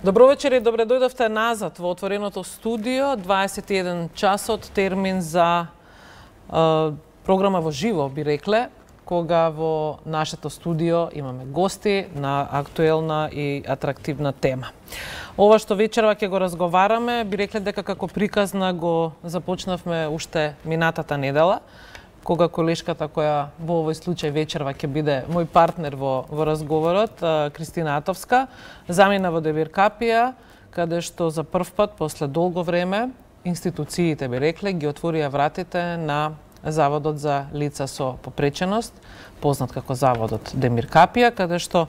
Добро вечер и добре дојдовте назад во отвореното студио. 21 часот, термин за програма во живо, би рекле, кога во нашето студио имаме гости на актуелна и атрактивна тема. Ова што вечерва ќе го разговараме, би рекле дека како приказна го започнавме уште минатата недела, кога колешката која во овој случај вечерва ќе биде мој партнер во разговорот, Кристина Атовска, замина во Демиркапија, каде што за прв пат после долго време институциите, би рекле, ги отворија вратите на Заводот за лица со попреченост, познат како Заводот Демиркапија, каде што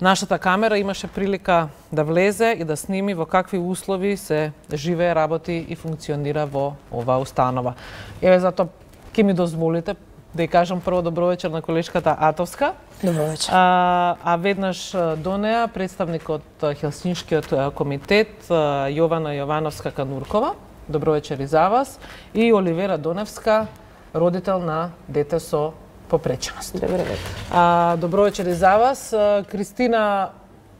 нашата камера имаше прилика да влезе и да сними во какви услови се живее, работи и функционира во оваа установа. Еве затоа ќе ми дозволите да ја кажам прво добро вечер на колешката Атовска. Добро вечер. А веднаш до неа представникот Хелсиншкиот комитет Јована Јовановска-Кануркова. Добро вечер и за вас. И Оливера Доневска, родител на дете со попреченост. Добро вечер. Добро вечер и за вас. Кристина,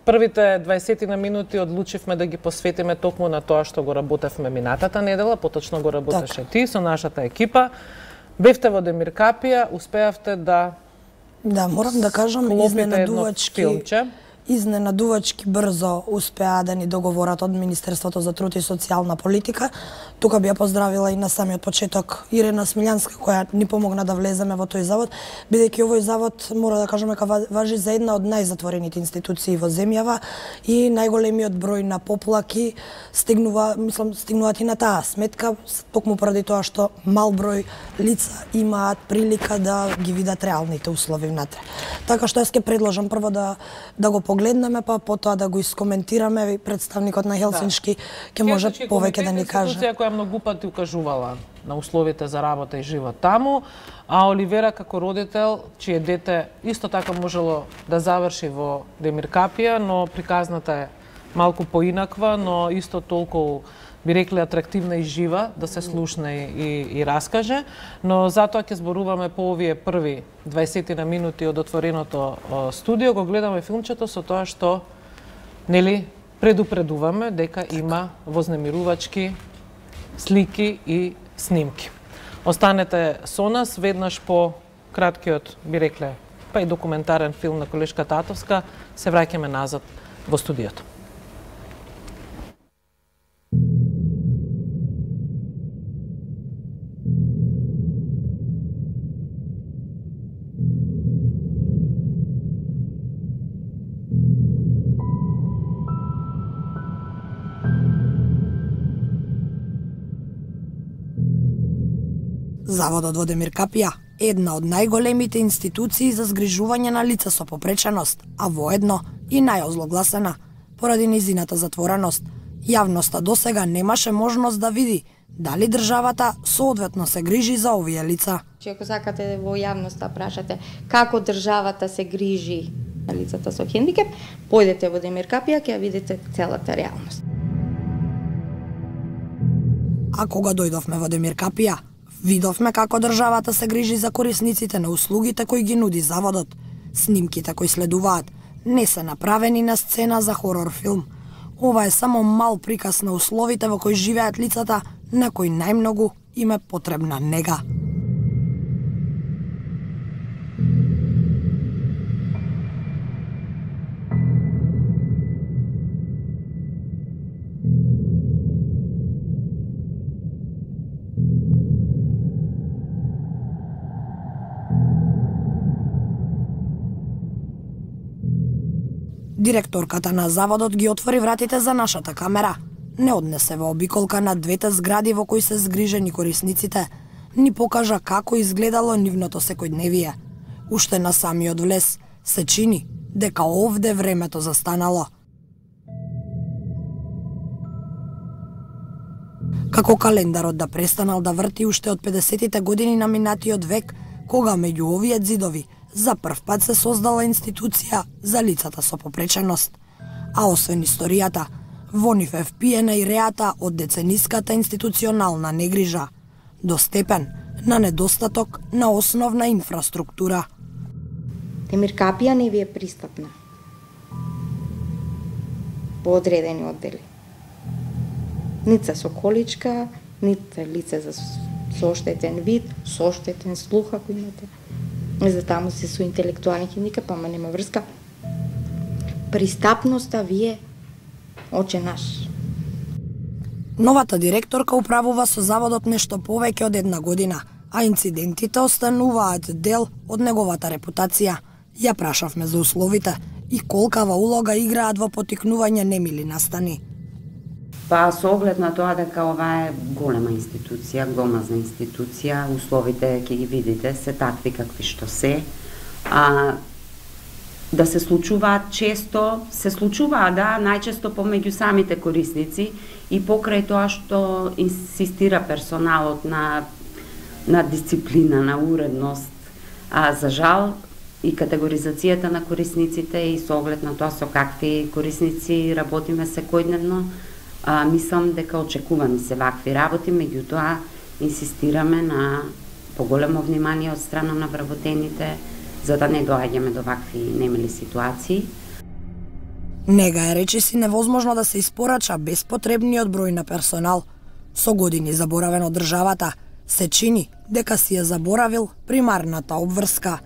првите 20 на минути одлучивме да ги посветиме токму на тоа што го работевме минатата недела, поточно го работеше ти со нашата екипа. Бевте во Демиркапија, успеавте да... Да, морам да кажам, изненадувачки брзо успеа да ни договорат од Министерството за труд и социјална политика. Тука би ја поздравила и на самиот почеток Ирена Смилјанска, која ни помогна да влеземе во тој завод, бидејќи овој завод, мора да кажеме, важи за една од најзатворените институции во земјава и најголемиот број на поплаки стигнуваат и на таа сметка, токму поради тоа што мал број лица имаат прилика да ги видат реалните услови внатре. Така што јас ќе предложам прво да го погледнеме, па потоа да го искоментираме. Представникот на Хелсиншки ќе може повеќе да ни каже. Институција која многу пати укажувала на условите за работа и живот таму, а Оливера како родител, чие дете исто така можело да заврши во Демиркапија, но приказната е малку поинаква, но исто толку, би рекле, атрактивна и жива, да се слушне и раскаже. Но затоа ќе зборуваме по овие први 20 на минути од отвореното студио. Го гледаме филмчето со тоа што, нели, предупредуваме дека има вознемирувачки слики и снимки. Останете со нас, веднаш по краткиот, би рекле, па и документарен филм на колешката Атовска, се враќаме назад во студиото. Заводот во Демиркапија е една од најголемите институции за згрижување на лица со попреченост, а воедно и најозлогласена поради низината затвореност. Јавноста досега немаше можност да види дали државата соодветно се грижи за овие лица. Ако сакате во јавноста прашате како државата се грижи на лицата со хендикеп, појдете во Демиркапија ќе видите целата реалност. А кога дојдовме во Демиркапија, видовме како државата се грижи за корисниците на услугите кои ги нуди заводот. Снимките кои следуваат не се направени на сцена за хорор филм. Ова е само мал приказ на условите во кои живеат лицата на кои најмногу им е потребна нега. Директорката на заводот ги отвори вратите за нашата камера. Не однесе во обиколка на двете згради во кои се згрижени корисниците, ни покажа како изгледало нивното секојдневие. Уште на самиот влез се чини дека овде времето застанало. Како календарот да престанал да врти уште од 50-тите години на минатиот век, кога меѓу овие ѕидови за прв пат се создала институција за лицата со попреченост. А освен историјата, во нив е впиена и реата од децениската институционална негрижа, до степен на недостаток на основна инфраструктура. Демиркапија не ви е пристапна. во одредени оддели. Нит со количка, нит лице со оштетен вид, со оштетен слух ако имате. За таму се со интелектуални хендикеп, ама нема врска. Пристапноста вие оче наш. Новата директорка управува со заводот нешто повеќе од една година, а инцидентите остануваат дел од неговата репутација. Ја прашавме за условите и колкава улога играат во поттикнување немили настани. Па со оглед на тоа дека ова е голема институција, гомазна институција, условите ќе ги видите се такви какви што се. Да се случуваат често, се случуваат најчесто помеѓу самите корисници и покрај тоа што инсистира персоналот на дисциплина, на уредност. За жал и категоризацијата на корисниците и со оглед на тоа со какви корисници работиме секојдневно, мислам дека очекувани се вакви работи, меѓутоа инсистираме на поголемо внимание од страна на вработените за да не доаѓаме до вакви немили ситуации. Нега е речиси невозможно да се испорача безпотребниот број на персонал. Со години заборавен од државата, се чини дека си ја заборавил примарната обврска.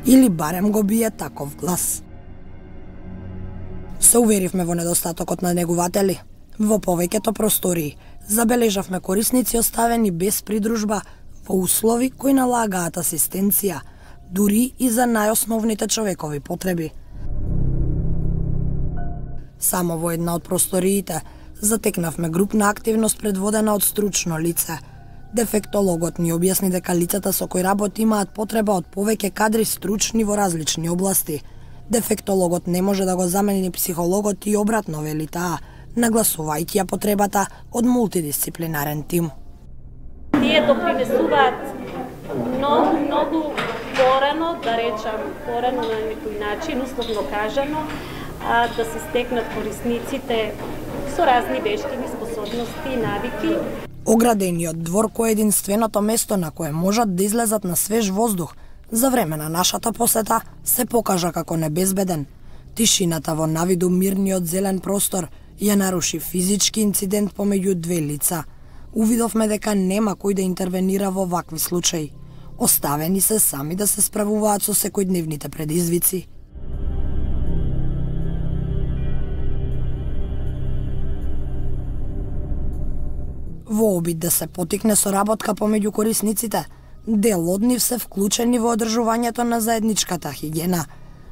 Или барем го бие таков глас. Се уверивме во недостатокот на негуватели. Во повеќето простории забележавме корисници оставени без придружба во услови кои налагаат асистенција, дури и за најосновните човекови потреби. Само во една од просториите затекнавме групна активност предводена од стручно лице. Дефектологот ни објасни дека лицата со кои работи имаат потреба од повеќе кадри стручни во различни области. Дефектологот не може да го замени психологот и обратно, вели таа, нагласувајќи ја потребата од мултидисциплинарен тим. Тие допринесуваат многу порано, да речам, порано на некој начин, условно кажано, да се стекнат корисниците со разни вештини, способности и навики. Оградениот двор кој е единственото место на кое можат да излезат на свеж воздух, за време на нашата посета се покажа како небезбеден. Тишината во навиду мирниот зелен простор ја наруши физички инцидент помеѓу две лица. Увидовме дека нема кој да интервенира во вакви случаи. Оставени се сами да се справуваат со секојдневните предизвици. Во обид да се потикне соработка помеѓу корисниците, дел од нив се вклучени во одржувањето на заедничката хигиена.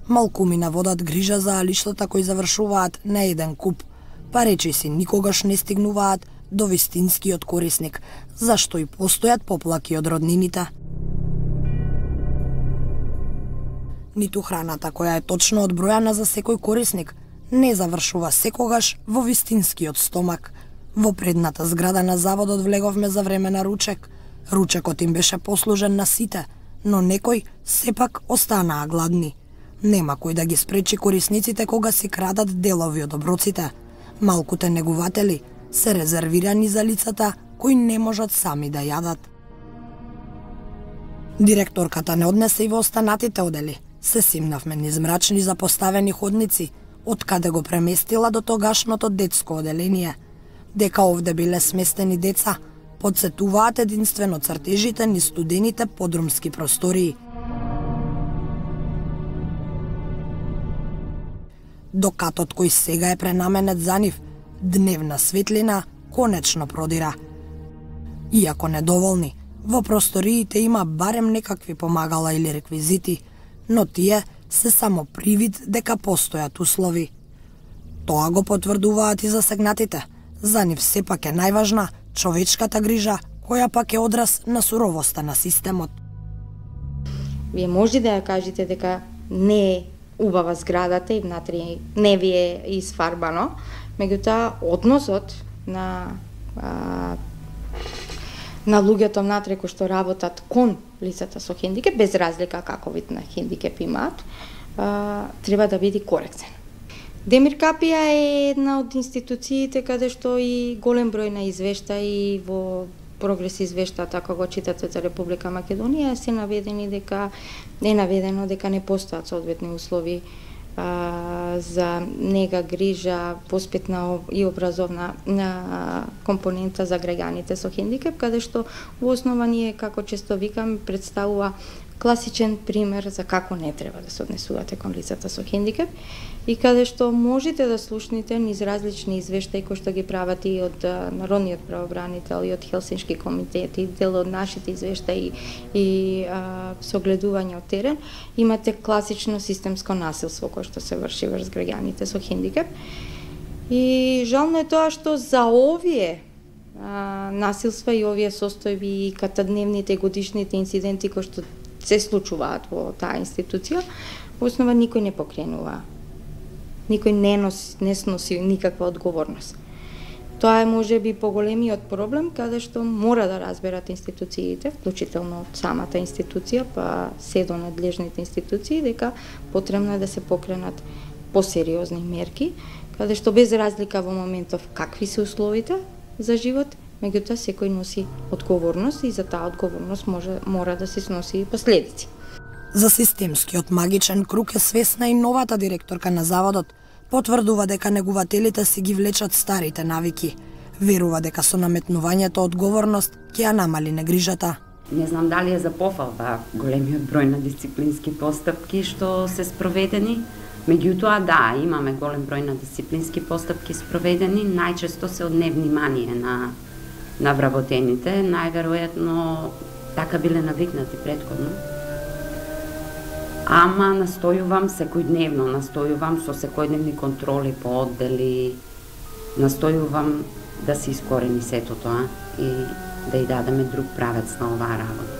Малкумина водат грижа за алиштата кои завршуваат на еден куп, па речиси никогаш не стигнуваат до вистинскиот корисник, зашто и постојат поплаки од роднините. Ниту храната која е точно одбројана за секој корисник не завршува секогаш во вистинскиот стомак. Во предната зграда на заводот влеговме за време на ручек. Ручекот им беше послужен на сите, но некои сепак останаа гладни. Нема кој да ги спречи корисниците кога си крадат делови од оброците. Малкуте негуватели се резервирани за лицата кои не можат сами да јадат. Директорката не однесе и во останатите одели. Се симнавме низ мрачни запоставени ходници, откаде го преместила до тогашното детско оделение. Дека овде биле сместени деца, подсетуваат единствено цртежите низ студените подрумски простории. Докатот кој сега е пренаменет за нив, дневна светлина конечно продира. Иако недоволни, во просториите има барем некакви помагала или реквизити, но тие се само привид дека постојат услови. Тоа го потврдуваат и засегнатите. За нив сепак е најважна човечката грижа, која пак е одраз на суровоста на системот. Вие може да ја кажете дека не е убава зградата и внатре не ви е изфарбано, меѓутоа односот на луѓето внатре кои што работат кон лицата со хендикеп, без разлика каков вид на хендикеп имаат, треба да биде коректен. Демир Капија е една од институциите каде што и голем број на извештаи во прогрес извештата кога го читате за Република Македонија се наведено дека не постојат соодветни услови за нега, грижа, воспитна и образовна компонента за граѓаните со хендикеп, каде што во основа ние, како често викам, представува класичен пример за како не треба да се однесувате кон лицата со хендикеп и каде што можете да слушнете низ различни извештаи кои што ги прават и од Народниот правобранител и од Хелсиншки комитет и дел од нашите извештаи и согледување од терен, имате класично системско насилство кое што се врши врз граѓаните со хендикеп. И жално е тоа што за овие насилства и овие состојби и катадневните годишните инциденти кои што се случуваат во таа институција, во основа никој не покренува. Никој не сноси никаква одговорност. Тоа е можеби поголемиот проблем, каде што мора да разберат институциите, вклучително од самата институција, па се до надлежните институции, дека потребно е да се покренат посериозни мерки, каде што без разлика во моментов какви се условите за живот, меѓутоа секој носи одговорност и за таа одговорност мора да се сноси и последици. За системскиот магичен круг е свесна и новата директорка на заводот. Потврдува дека негувателите си ги влечат старите навики. Верува дека со наметнувањето одговорност ќе ја намали негрижата. Не знам дали е за пофалба големиот број на дисциплински постапки што се спроведени. Меѓутоа, да, имаме голем број на дисциплински постапки спроведени, најчесто се од невнимание на вработените, најверојатно така биле навикнати претходно. Ама настојувам секојдневно, настојувам со секојдневни контроли по оддели, настојувам да се искорени сето тоа и да ја дадеме друг правец на оваа работа.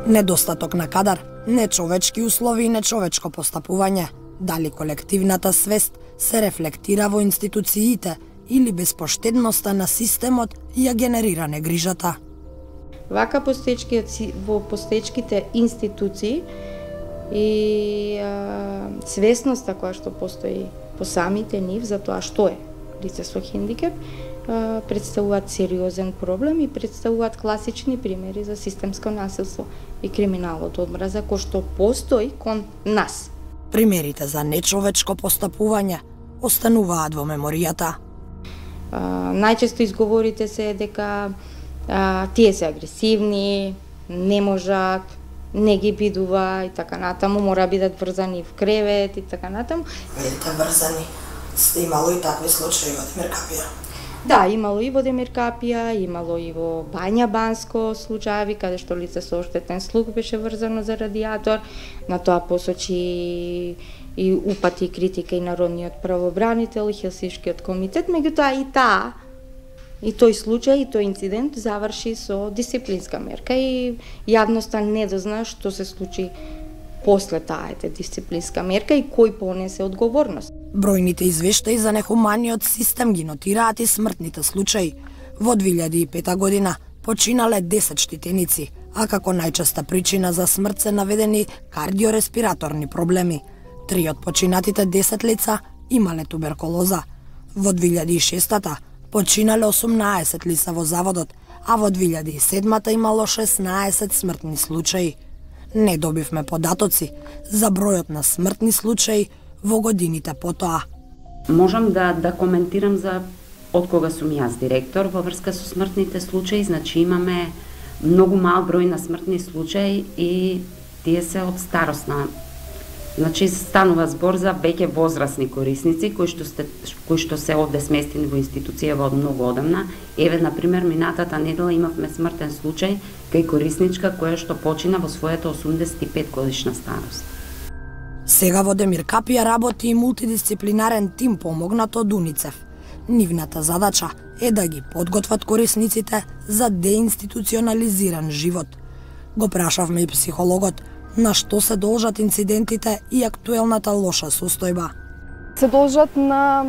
Недостаток на кадар, нечовечки услови и нечовечко постапување. Дали колективната свест се рефлектира во институциите или безпоштедноста на системот ја генерира негрижата. Вака во постечките институции и свесноста која што постои по самите нив за тоа што е лице со хендикеп, представуваат сериозен проблем и представуваат класични примери за системско насилство и криминал од одмраза кој што постои кон нас. Примерите за нечовечко постапување остануваат во меморијата. Најчесто изговорите се дека тие се агресивни, не можат, не ги бидува и така натаму, мора да бидат врзани в кревет и така натаму. Видите, врзани. Сте имало и такви случаи во Демиркапија? Да, имало и во Демиркапија, имало и во Бања Банско случаи, каде што лице со оштетен слух беше врзано за радиатор. На тоа посочи и упати критика и Народниот правобранител и Хелсиншкиот комитет, меѓутоа и тој случај, и тој инцидент заврши со дисциплинска мерка и јавноста не дозна што се случи после таа дисциплинска мерка и кој понесе одговорност. Бројните извештаи за нехуманиот систем ги нотираат и смртните случаи. Во 2005 година починале 10 штитеници, а како најчеста причина за смрт се наведени кардиореспираторни проблеми. 3 од починатите 10 лица имале туберкулоза. Во 2006 починале 18 лица во заводот, а во 2007 имало 16 смртни случаи. Не добивме податоци за бројот на смртни случаи во годините потоа. Можам да коментирам за од кога сум јас директор во врска со смртните случаи, значи имаме многу мал број на смртни случаи и тие се од старосна. Значи станува збор за веќе возрастни корисници кои што се овде сместени во институцијава од многу одамна. Еве, например, минатата недела имавме смртен случај кај корисничка која што почина во својата 85 годишна старост. Сега во Демиркапија работи и мултидисциплинарен тим помогнат од УНИЦЕФ. Нивната задача е да ги подготват корисниците за деинституционализиран живот. Го прашавме и психологот на што се должат инцидентите и актуелната лоша состојба. Се должат на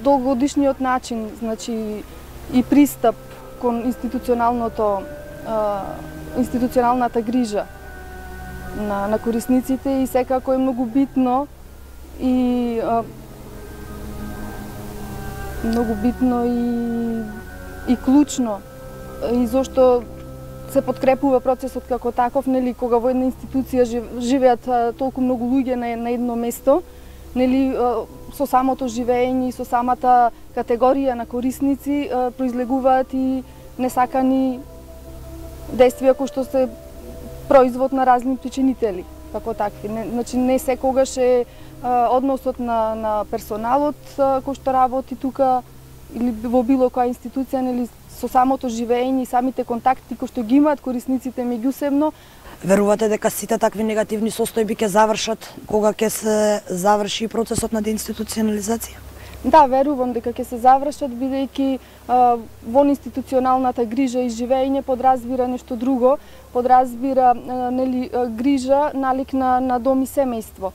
долгогодишниот начин, значи и пристап кон институционалната грижа на корисниците и секако е многу битно и клучно и зошто се подкрепува процесот како таков, нели, кога во една институција живеат толку многу луѓе на едно место, нели, со самото живење и со самата категорија на корисници произлегуваат и несакани действија кои што се производ на разни причинители како такви. Значи не секогаш е односот на персоналот кој што работи тука или во било која институција, нели, со самото живење и самите контакти кои што ги имаат корисниците меѓусебно. Верувате дека сите такви негативни состојби ќе завршат кога ќе се заврши процесот на деинституционализација? Да, верувам дека ќе се завршат, бидејќи во институционалната грижа и живење подразбира нешто друго, подразбира, нели, грижа налик на дом и семејство.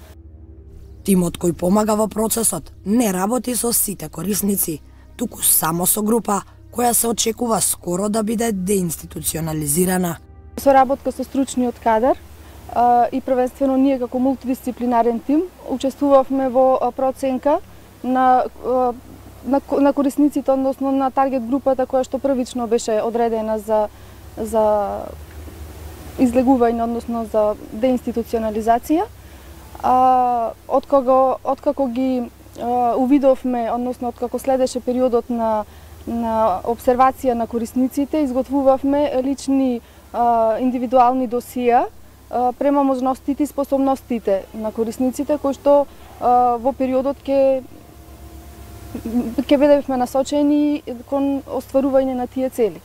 Тимот кој помага во процесот не работи со сите корисници, туку само со група која се очекува скоро да биде деинституционализирана. Соработка со стручниот кадар и првенствено ние како мултидисциплинарен тим учествувавме во проценка на корисниците, односно на таргет групата која што првично беше одредена за излегување, односно за деинституционализација. Откако ги увидовме, односно откако следеше периодот на обсервација на корисниците, изготвувавме лични индивидуални досија према можностите и способностите на корисниците, кои што во периодот ќе бидевме насочени кон остварување на тие цели.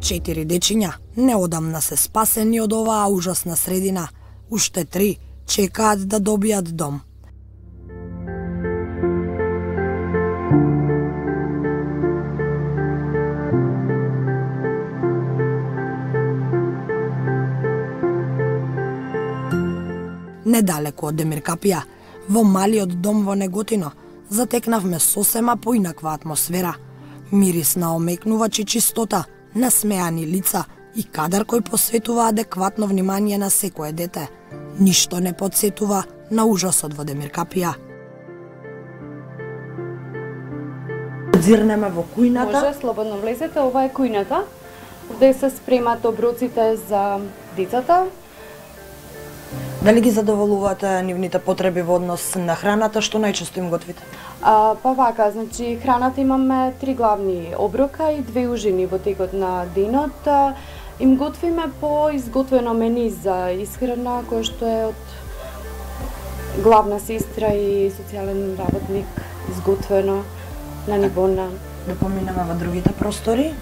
Четири дечиња неодамна се спасени од оваа ужасна средина. Уште 3 чекаат да добијат дом. Недалеку од Демиркапија, во малиот дом во Неготино, затекнавме сосема поинаква атмосфера. Мирис на омекнувач и чистота, насмеани лица и кадар кој посветува адекватно внимание на секое дете. Ништо не подсетува на ужасот во Демиркапија. Зирнеме во кујната. Може, слободно влезете, ова е кујната, каде се спремат оброците за децата. Дали ги задоволувате нивните потреби во однос на храната, што најчесто им готвите? Па вака, значи храната имаме 3 главни оброка и 2 ужини во текот на денот. Им готвиме по изготвено мени за исхрана, кој што е од главна сестра и социјален работник изготвено на ниво на... Да поминеме во другите простори.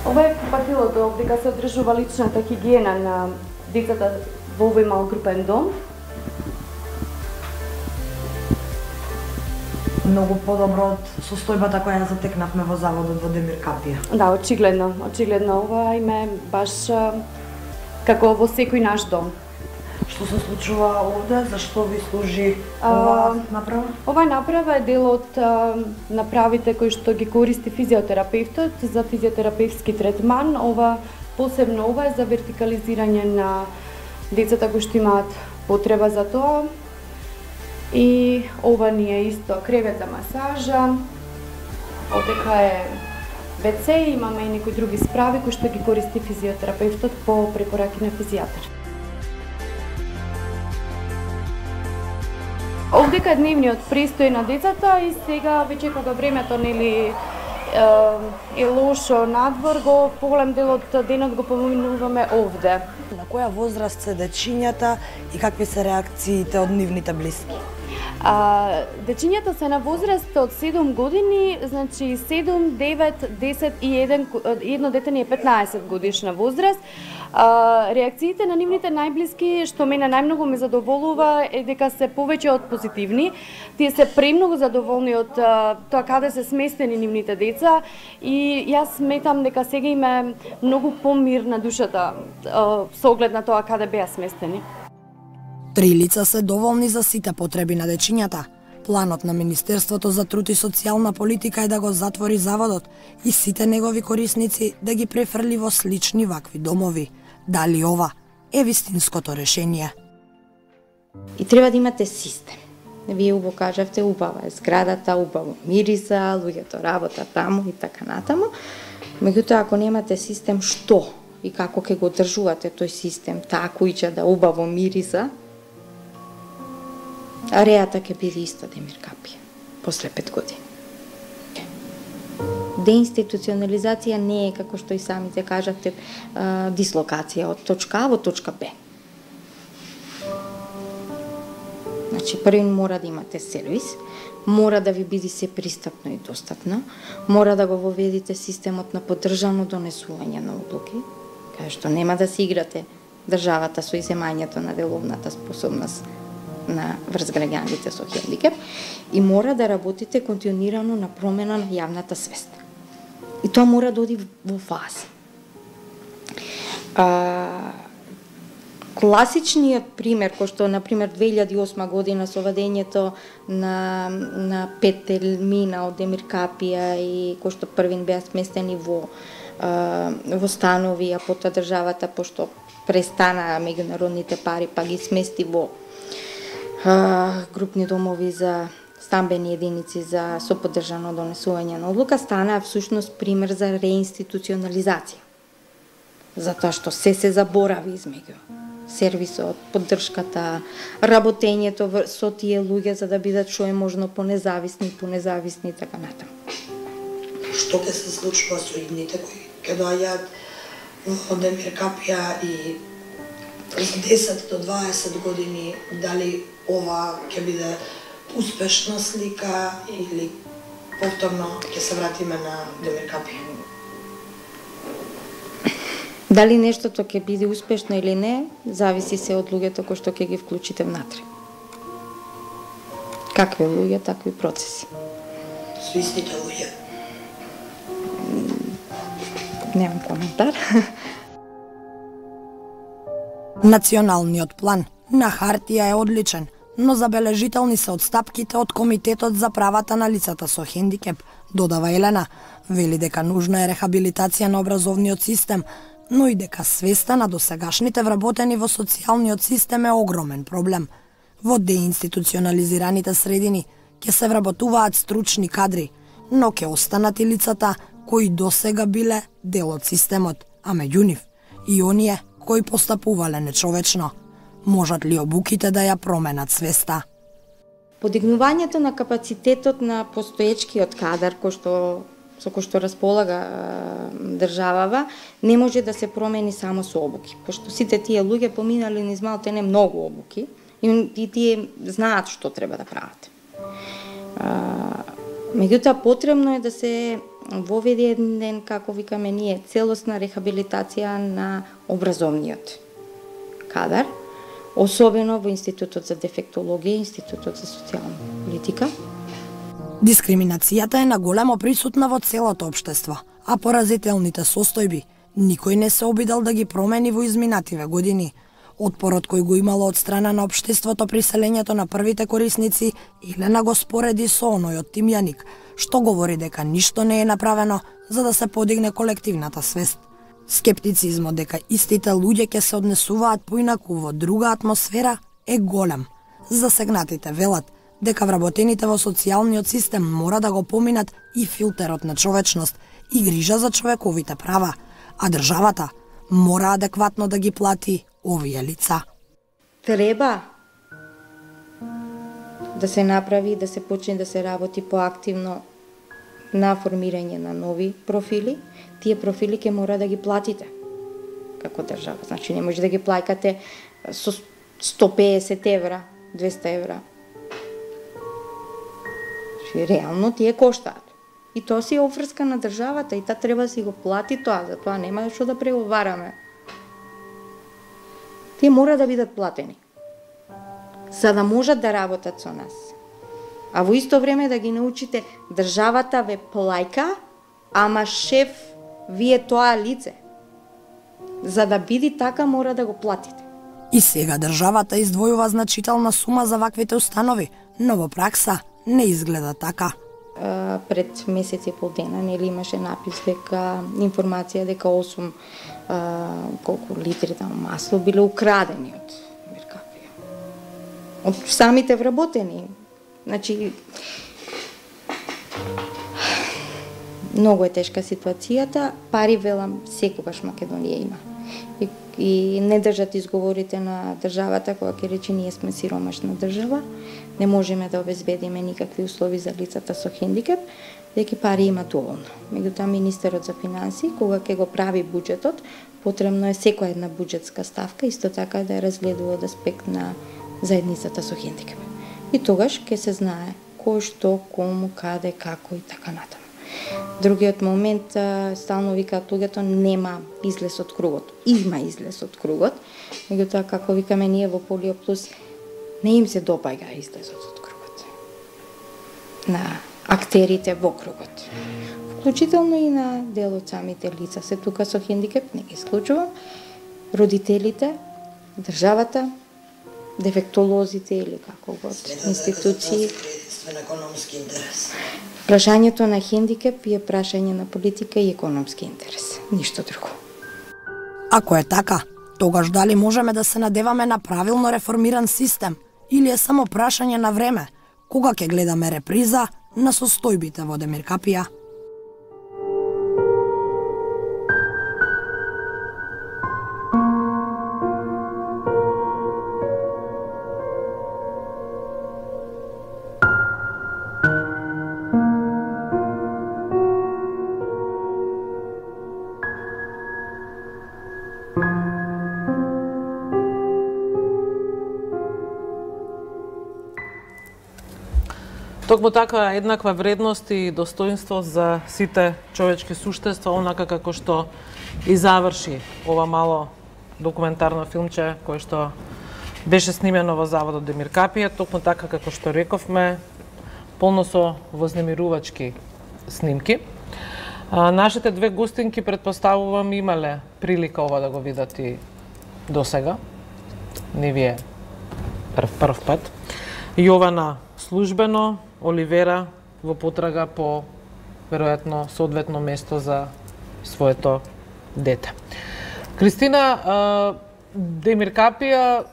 Ова е купатилото, дека се одржува личната хигиена на децата во овој малгрупен дом. Многу подобро од состојбата која ја затекнавме во заводот во Демиркапија. Да, очигледно. Ова име баш како во секој наш дом. Што се случува овде? Зашто ви служи оваа направа? Оваа направа е дел од направите кои што ги користи физиотерапевтот за физиотерапевски третман. Посебно ова е за вертикализирање на децата кои што имаат потреба за тоа. И ова ни е исто кревет за масажа. Одека е ВЦ, имаме и некои други справи кои што ги користи физиотерапевтот по препораки на физијатар. Овдека е дневниот престој на децата и сега веќе кога времето нели е лошо надвор, поголем дел од денот го поминуваме овде. На која возраст се дечињата и какви се реакциите од нивните блиски? Дечињата се на возраст од 7 години, значи 7, 9, 10 и едно дете не е 15 годишна возраст. Реакциите на нивните најблиски, што мене најмногу ме задоволува, е дека се повеќе од позитивни. Тие се премногу задоволни од тоа каде се сместени нивните деца и јас сметам дека сега им е многу помирна душата со оглед на тоа каде беа сместени. 3 лица се доволни за сите потреби на дечињата. Планот на Министерството за труд и социјална политика е да го затвори заводот и сите негови корисници да ги префрли во слични вакви домови. Дали ова е вистинското решение. И треба да имате систем. Вие убаво кажавте, убава е зградата, убаво мириса, луѓето работа таму и така натаму. Меѓутоа, ако немате систем, што и како ќе го одржувате тој систем, таа куќа да убаво мириса, арејата ќе биде иста Демир Капија после 5 години. Деинституционализација не е, како што и самите кажавте, дислокација од точка А во точка Б. Значи, први мора да имате сервис, мора да ви биде се пристапно и достапно, мора да го воведите системот на поддржано донесување на одлуки, кај што нема да си играте државата со иземањето на деловната способност на врз граѓаните со хендикеп, и мора да работите континуирано на промена на јавната свест. И тоа мора да оди во фази. Класичниот пример, кој што, например, 2008 година со вадењето на 5 термина од Демир Капија и кој што првин беа сместени во станови, а потоа државата, пошто престана меѓународните пари, па ги смести во групни домови за стамбени единици за соподдржано донесување на одлука, станаа всушност пример за реинституционализација. Затоа што се заборави измеѓу сервисот, поддршката, работењето со тие луѓе за да бидат што е можно понезависни и така натаму. Што ќе се случува со идните кои ќе доаѓаат во Демир Капија и за 10 до 20 години, дали ова ќе биде успешна слика или повторно ќе се вратиме на Демир Капија? Дали нештото ќе биде успешно или не, зависи се од луѓето кои што ќе ги вклучите внатре. Какви луѓе, такви процеси. Со истите луѓе? Немам коментар. Националниот план на хартија е одличен, но забележителни се отстапките од Комитетот за правата на лицата со хендикеп, додава Елена. Вели дека нужна е рехабилитација на образовниот систем, но и дека свеста на досегашните вработени во социјалниот систем е огромен проблем. Во деинституционализираните средини ќе се вработуваат стручни кадри, но ќе останат и лицата кои досега биле дел од системот, а меѓу нив и оние кои постапувале нечовечно. Можат ли обуките да ја променат свеста? Подигнувањето на капацитетот на постоечкиот кадар со кој што располага државава не може да се промени само со обуки, пошто сите тие луѓе поминали низ малтене многу обуки и тие знаат што треба да прават. Меѓутоа потребно е да се воведе еден, како викаме ние, целосна рехабилитација на образовниот кадар, особено во Институтот за дефектологија и Институтот за социјална политика. Дискриминацијата е наголемо присутна во целото општество, а поразителните состојби никој не се обидел да ги промени во изминативе години. Отпорот кој го имало од страна на општеството при селењето на првите корисници Елена го спореди со оној од Тимјаник, што говори дека ништо не е направено за да се подигне колективната свест. Скептицизмот дека истите луѓе ќе се однесуваат поинаку во друга атмосфера е голем. Засегнатите велат дека вработените во социјалниот систем мора да го поминат и филтерот на човечност и грижа за човековите права, а државата мора адекватно да ги плати овие лица. Треба да се направи, да се почне да се работи поактивно на формирање на нови профили. Тие профили ќе мора да ги платите како држава. Значи не може да ги плаќате со 150 евра, 200 евра. Значи реално тие коштаат. И тоа си е обврска на државата и таа треба да си го плати тоа, затоа нема што да преговараме. Тие мора да бидат платени, за да можат да работат со нас. А во исто време да ги научите, државата ве плаќа, ама шеф, вие тоа лице. За да биде така, мора да го платите. И сега државата издвојува значителна сума за ваквите установи, но во пракса не изгледа така. Пред месец и пол дена, нели, имаше напис дека информација дека 8 колку литри таму масло биле украдени од Меркапија. Од самите вработени. Значи, многу е тешка ситуацијата, пари, велам, секогаш Македонија има. И не држат изговорите на државата која ќе рече ние сме сиромашна држава, не можеме да обезбедиме никакви услови за лицата со хендикеп, дека пари има доволно. Меѓутоа министерот за финансии, кога ќе го прави буџетот, потребно е секоја една буџетска ставка исто така да ја разгледува од аспект на заедницата со хендикеп. И тогаш ќе се знае кој што, кому, каде, како и така натаму. Другиот момент, стално викаат луѓето, нема излез од кругот. Има излез од кругот, меѓутоа како викаме ние во Полио Плюс, не им се допаѓа излезот од кругот на актерите во кругот. Вклучително и на дел од самите лица. Се тука со хендикеп, не ги исклучувам, родителите, државата, дефектолозите или како год, институции. Економски интерес. Прашањето на хендикеп е прашање на политика и економски интерес. Ништо друго. Ако е така, тогаш дали можеме да се надеваме на правилно реформиран систем или е само прашање на време, кога ќе гледаме реприза на состојбите во Демиркапија? Токму така еднаква вредност и достоинство за сите човечки суштества, онака како што и заврши ова мало документарно филмче кое што беше снимено во заводот Демиркапија, токму така како што рековме, полно со вознемирувачки снимки. Нашите две гостинки, предпоставувам, имале прилика ова да го видат и досега. Не ви е прв пат. Јована службено, Оливера во потрага по веројатно соодветно место за своето дете. Кристина, Демиркапија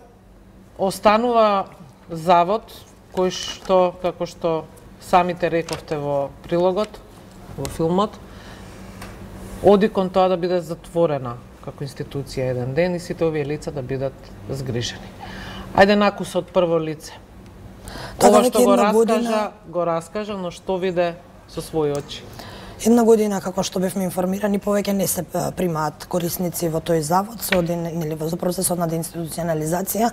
останува завод кој што, како што самите рековте во прилогот, во филмот, оди кон тоа да биде затворена како институција еден ден и сите овие лица да бидат згрижени. Ајде накус од прво лице. Ова што го раскажа, но што виде со своји очи? Една година, како што бевме информирани, повеќе не се примаат корисници во тој завод, се оди во процесот на деинституционализација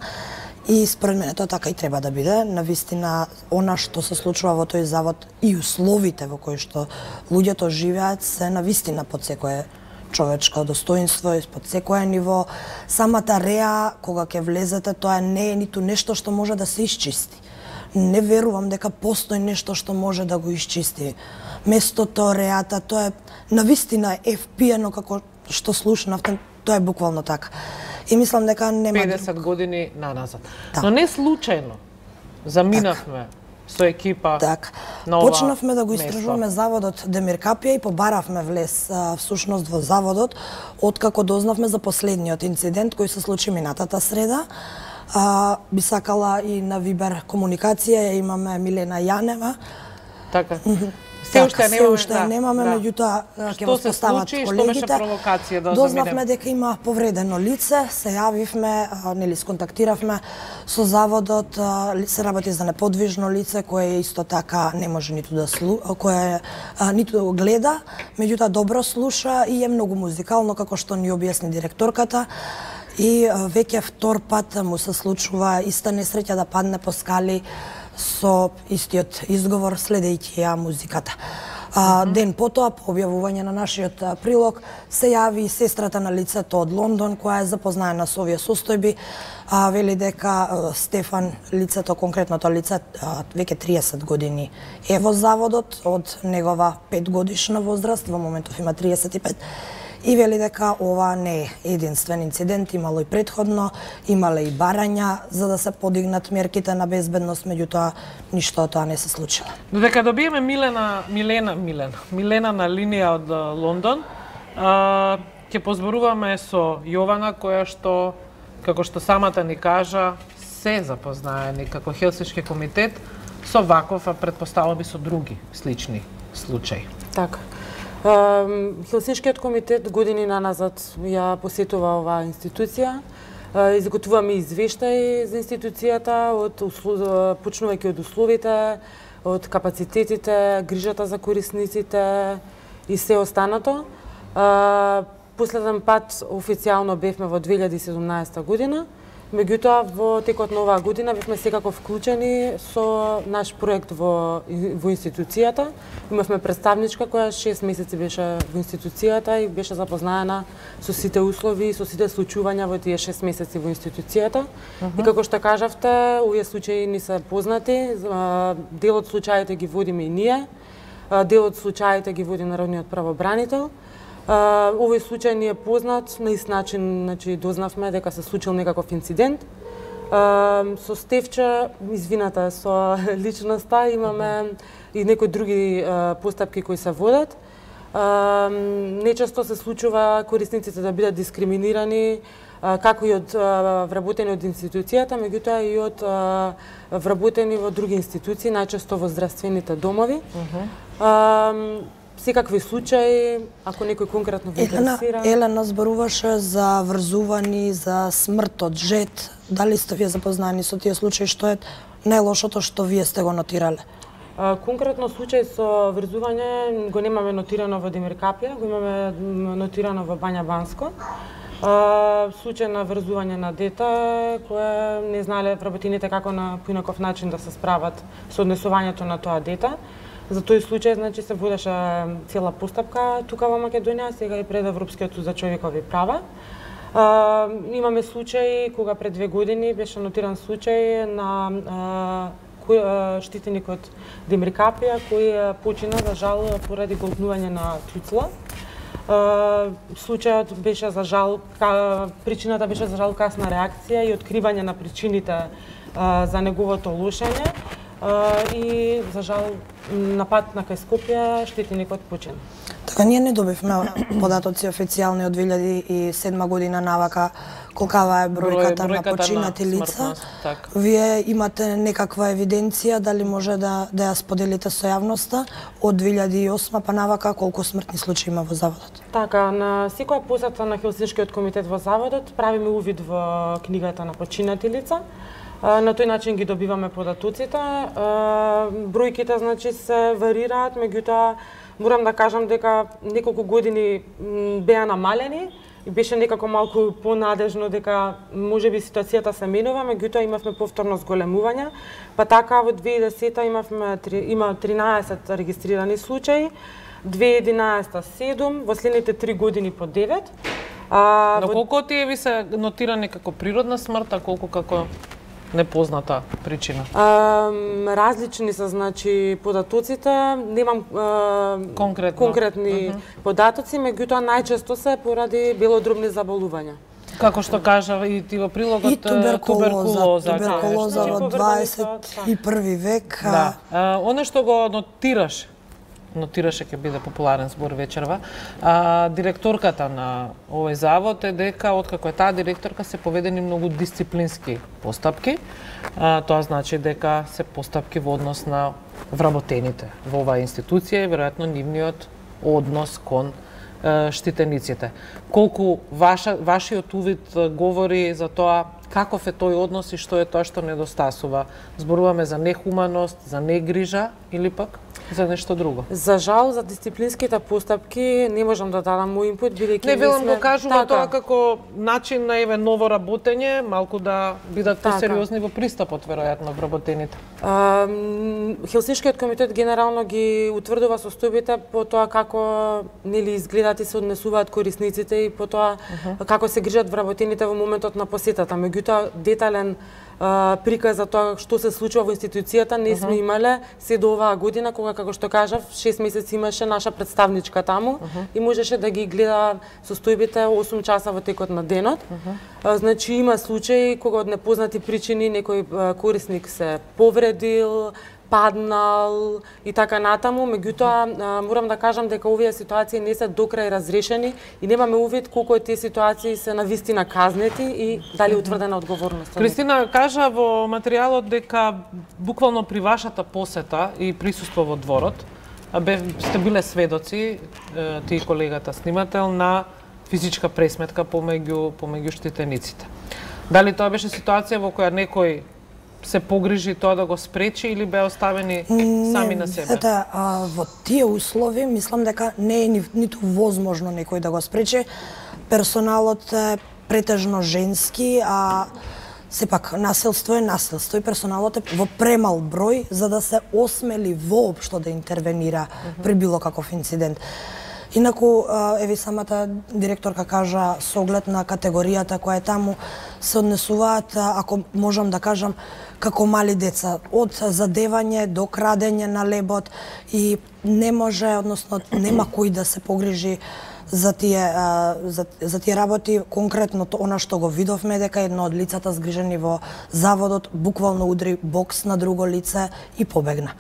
и според мене тоа така и треба да биде. Навистина, она што се случува во тој завод и условите во кои што луѓето живеат се навистина под секое човечко достоинство и под секое ниво. Самата реа, кога ќе влезете, тоа не е ниту нешто што може да се исчисти. Не верувам дека постои нешто што може да го исчисти. Местото, реата, тоа е навистина впиено како што слушнавте, тоа е буквално така. И мислам дека нема 50 години наназад. Да. Но не случајно заминавме со екипа на ова почнавме да го истражуваме заводот Демиркапија и побаравме влез всушност во заводот откако дознавме за последниот инцидент кој се случи минатата среда. Би сакала и на Вибер комуникација, ја имаме Милена Јанева. Така. Се уште немаме, меѓутоа ќе го постават колегите. Дознавме дека има повредено лице, се јавивме, нели сконтактиравме со заводот, се работи за неподвижно лице кое исто така не може ниту да кое ниту гледа, меѓутоа добро слуша и е многу музикално како што ни објасни директорката. И веќе втор пат му се случува иста несреќа да падне по скали со истиот изговор следејќи ја музиката. Ден потоа, по објавување на нашиот прилог, се јави сестрата на лицето од Лондон, која е запознаена со овие состојби. Вели дека Стефан, лицето, конкретното лице, веќе 30 години е во заводот, од негова 5 годишна возраст, во моментов има 35, и вели дека ова не е единствен инцидент, имало и претходно, имале и барања за да се подигнат мерките на безбедност, меѓутоа ништо од тоа не се случило. Додека добиеме Милена на линија од Лондон, ќе позборуваме со Јована, која што, како што самата ни кажа, се запознаени како Хелсиншки комитет со ваков, а предпоставам и со други слични случаи. Така. Хелсиншкиот комитет години наназад ја посетува оваа институција. Изготвуваме извештаи за институцијата, почнувајќи од условите, од капацитетите, грижата за корисниците и се останато. Последен пат официјално бевме во 2017 година. Меѓутоа, во текот на оваа година бевме секако вклучени со наш проект во институцијата. Имавме представничка која 6 месеци беше во институцијата и беше запознаена со сите услови, со сите случувања во тие 6 месеци во институцијата. И како што кажавте, овие случаи ни се познати, дел од случаите ги водиме и ние, дел од случаите ги води Народниот правобранител. Овој случај ни е познат, на ист начин, значи, дознавме дека се случил некаков инцидент. Со Стефче, извината со личноста, имаме и некои други постапки кои се водат. Нечесто се случува корисниците да бидат дискриминирани, како и од вработени од институцијата, меѓутоа и од вработени во други институции, најчесто во здравствените домови. Секакви случаи, ако некој конкретно ви интересира. Елена зборуваше за врзувани, за смрт од жет. Дали сте вие запознани со тие случаи? Што е најлошото што вие сте го нотирале? Конкретно случај со врзување го немаме нотирано во Демиркапија, го имаме нотирано во Бања Банско. Случај на врзување на дете, кое не знаеле вработените како на поинаков начин да се справат со однесувањето на тоа дете. За тој случај, значи, се водеше цела постапка тука во Македонија, сега и пред Европскиот суд за човекови права. Имаме случај кога пред 2 години беше нотиран случај на штитеникот Демиркапија кој почина за жал поради голтнување на туцла. Случајот беше за жал, причината беше за жал касна реакција и откривање на причините за неговото лошење. И за жал на пат на кај Скопје штитеникот почина. Така, ние не добивме податоци официјални од 2007 година навака колкава е бројката на починати лица. Вие имате некаква евиденција, дали може да ја споделите со јавноста од 2008 па навака колку смртни случаи има во заводот? Така, на секоја посета на Хелсиншкиот комитет во заводот правиме увид во книгата на починати лица. На тој начин ги добиваме податоците. Бројките, значи, се варираат, меѓутоа морам да кажам дека неколку години беа намалени и беше некако малку понадежно дека можеби ситуацијата се менува, меѓутоа имавме повторно зголемување. Па така во 2010 има 13 регистрирани случаи, 2011 7, во следните 3 години по 9. Но колку од тие ви се нотирани како природна смрт, а колку како непозната причина? Различни се, значи, податоците. Немам конкретни податоци, меѓутоа најчесто се поради белодробни заболувања. Како што кажа и ти во прилогот, и туберкулоза во 21 век. Да. Оно што го нотираше ќе биде популарен збор вечерва, директорката на овој завод е дека откако е таа директорка се поведени многу дисциплински постапки. Тоа значи дека се постапки во однос на вработените во оваа институција и веројатно нивниот однос кон штитениците. Колку вашиот увид говори за тоа каков е тој однос и што е тоа што недостасува? Зборуваме за нехуманост, за негрижа или пак за нешто друго? За жал, за дисциплинските постапки не можам да дадам мој инпут, бидејќи не велам го кажува тоа како начин на ново работење, малку да бидат посериозни во пристапот веројатно вработените. Хелсиншкиот комитет генерално ги утврдува состојбите по тоа како нели изгледат и се однесуваат корисниците и по тоа како се грижат вработените во моментот на посетата. Меѓутоа детален приказ за тоа што се случува во институцијата не сме имале се до оваа година, кога, како што кажав, 6 месеци имаше наша представничка таму и можеше да ги гледа состојбите 8 часа во текот на денот. Значи има случаи кога од непознати причини некој корисник се повредил, паднал и така натаму, меѓутоа морам да кажам дека овие ситуации не се докрај разрешени и немаме увид колку од тие ситуации се навистина казнети и дали утврдена одговорност. Кристина кажа во материјалот дека буквално при вашата посета и присуство во дворот сте биле сведоци, ти и колегата снимател, на физичка пресметка помеѓу штетениците. Дали тоа беше ситуација во која некој се погрижи тоа да го спречи или беа оставени сами на себе? Во тие услови мислам дека не е ниту возможно некој да го спречи. Персоналот е претежно женски, а сепак насилство е насилство и персоналот е во премал број за да се осмели воопшто да интервенира при било каков инцидент. Инаку, еви самата директорка кажа, со оглед на категоријата која е таму, се однесуваат, ако можам да кажам, како мали деца, од задевање до крадење на лебот и не може, односно нема кој да се погрижи за тие работи. Конкретно она што го видовме дека едно од лицата згрижени во заводот буквално удри бокс на друго лице и побегна.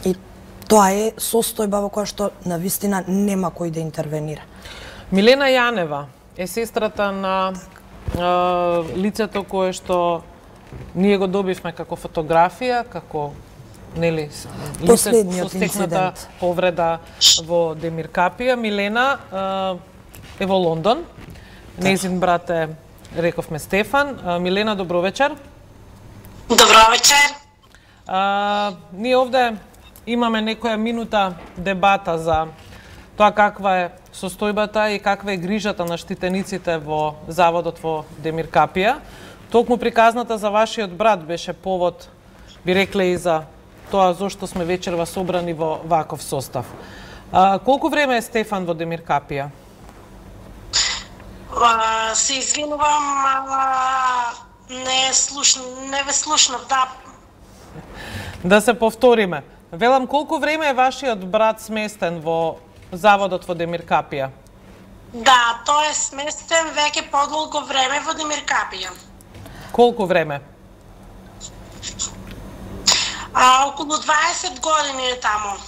И тоа е состојба во која што навистина нема кој да интервенира. Милена Јанева е сестрата на лицето кое што ние го добивме како фотографија, како нели последниот со стекната инцидент, повреда во Демиркапија. Милена е во Лондон. Нејзин брат е, рековме, Стефан. Милена, добро вечер. Добро вечер. Ние овде имаме некоја минута дебата за тоа каква е состојбата и каква е грижата на штитениците во заводот во Демиркапија. Токму приказната за вашиот брат беше повод, би рекле, и за тоа зошто сме вечерва собрани во ваков состав. Колку време е Стефан во Демиркапија? Се извинувам, не ве слушнав, да. Да се повториме. Велам, колку време е вашиот брат сместен во заводот во Демиркапија? Да, тој е сместен веќе подолго време во Демиркапија. Колку време? Околу 20 години е таму.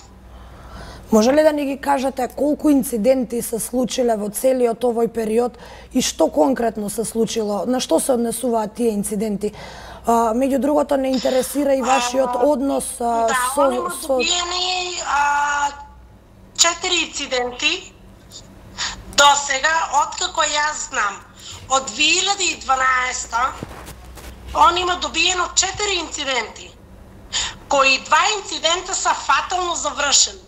Може ли да ни ги кажете колку инциденти се случиле во целиот овој период и што конкретно се случило? На што се однесуваат тие инциденти? Меѓу другото, не интересира и вашиот однос со... Да, они добиени 4 инциденти до сега, откако јас знам. Од 2012 он има добиено 4 инциденти, кои 2 инцидента са фатално завршени.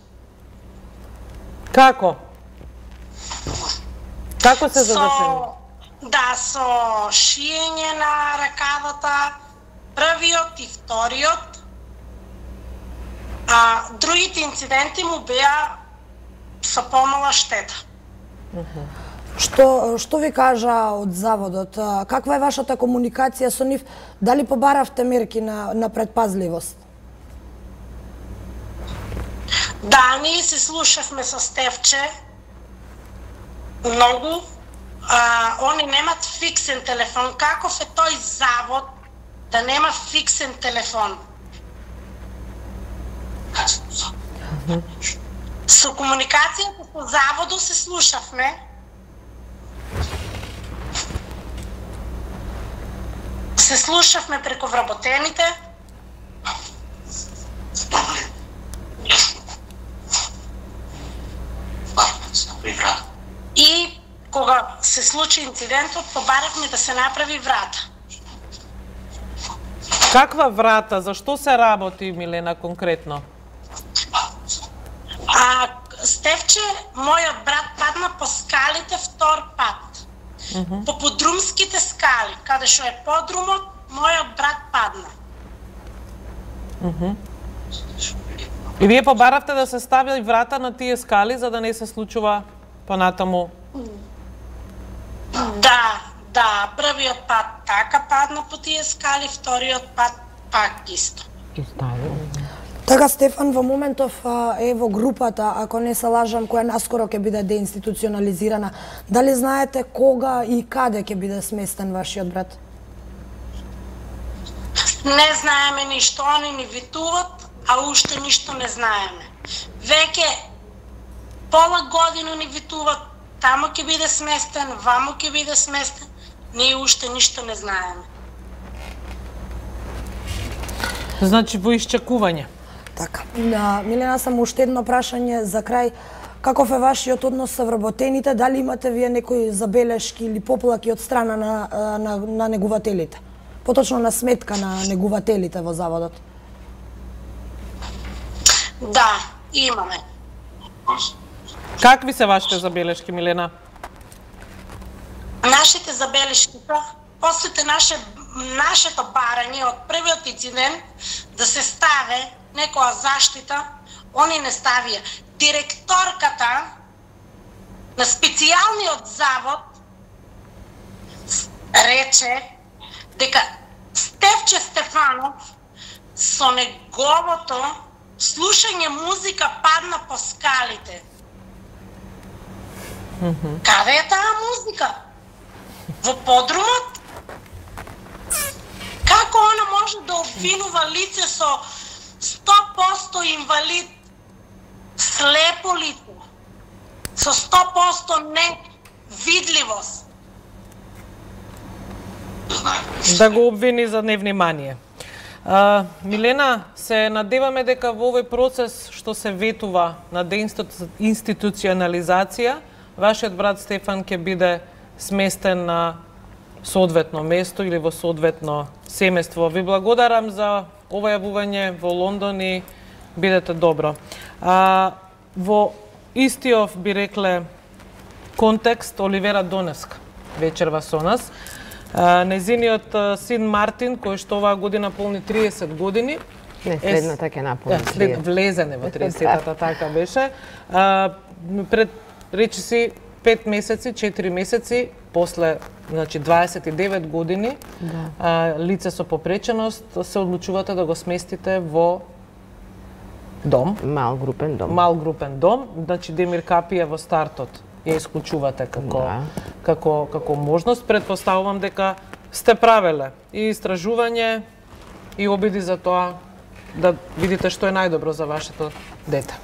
Како? Како се завршени? Да, со шиење на ракавата, првиот и вториот. Другите инциденти му беа со помала штета. Што ви кажа од заводот? Каква е вашата комуникација со нив? Дали побаравте мерки на предпазливост? Да, ние се слушавме со Стефче многу. Они немат фиксен телефон. Каков е тој завод да нема фиксен телефон? Со комуникацијата со заводот се слушавме. Се слушавме преку вработените. И кога се случи инцидентот, побаревме да се направи врата. Каква врата? За што се работи, Милена, конкретно? Стефче, мојот брат падна по скалите втор пат. По подрумските скали, каде што е подрумот, мојот брат падна. И вие побаравте да се стави врата на тие скали за да не се случува понатаму? Да, Да, првиот пат така падна по тие скали, вториот пат пак исто. Така, Стефан во моментов е во групата, ако не се лажам, која наскоро ќе биде деинституционализирана. Дали знаете кога и каде ќе биде сместен вашиот брат? Не знаеме ништо, они ни витуват, а уште ништо не знаеме. Веќе пола година ни витуват, тамо ќе биде сместен, вамо ќе биде сместен, ние уште ништо не знаеме. Значи во исчекување. Така. Милена, само уште едно прашање за крај. Каков е вашиот однос со вработените? Дали имате вие некои забелешки или поплаки од страна на негувателите? Поточно на сметка на негувателите во заводот? Да, имаме. Какви се вашите забелешки, Милена? Нашите забелешки, после нашето барање од првиот инцидент да се ставе некоја заштита, они не ставија. Директорката на специјалниот завод рече дека Стефче Стефанов со неговото слушање музика падна по скалите. Каде е таа музика? Во подрумот? Како она може да обвинува лице со 100% инвалид, слепо лице, со 100% невидливост? Да го обвини за невнимание. Милена, се надеваме дека во овој процес што се ветува на деинституционализација, вашиот брат Стефан ќе биде сместен на соодветно место или во соодветно семејство. Ви благодарам за ова јавување во Лондон и бидете добро. Во истиот, би рекле, контекст, Оливера Донеска вечерва со нас. Незиниот син Мартин, кој што оваа година полни 30 години. Не, следната ќе наполни 30. Влезене во 30-та, така беше. Речи си 5 месеци, 4 месеци, после, значи 29 години, лице со попреченост, се одлучувате да го сместите во дом. Мал групен дом. Мал групен дом, значи Демир Капија во стартот ја исклучувате како можност. Предпоставувам дека сте правеле и истражување и обиди за тоа да видите што е најдобро за вашето дете.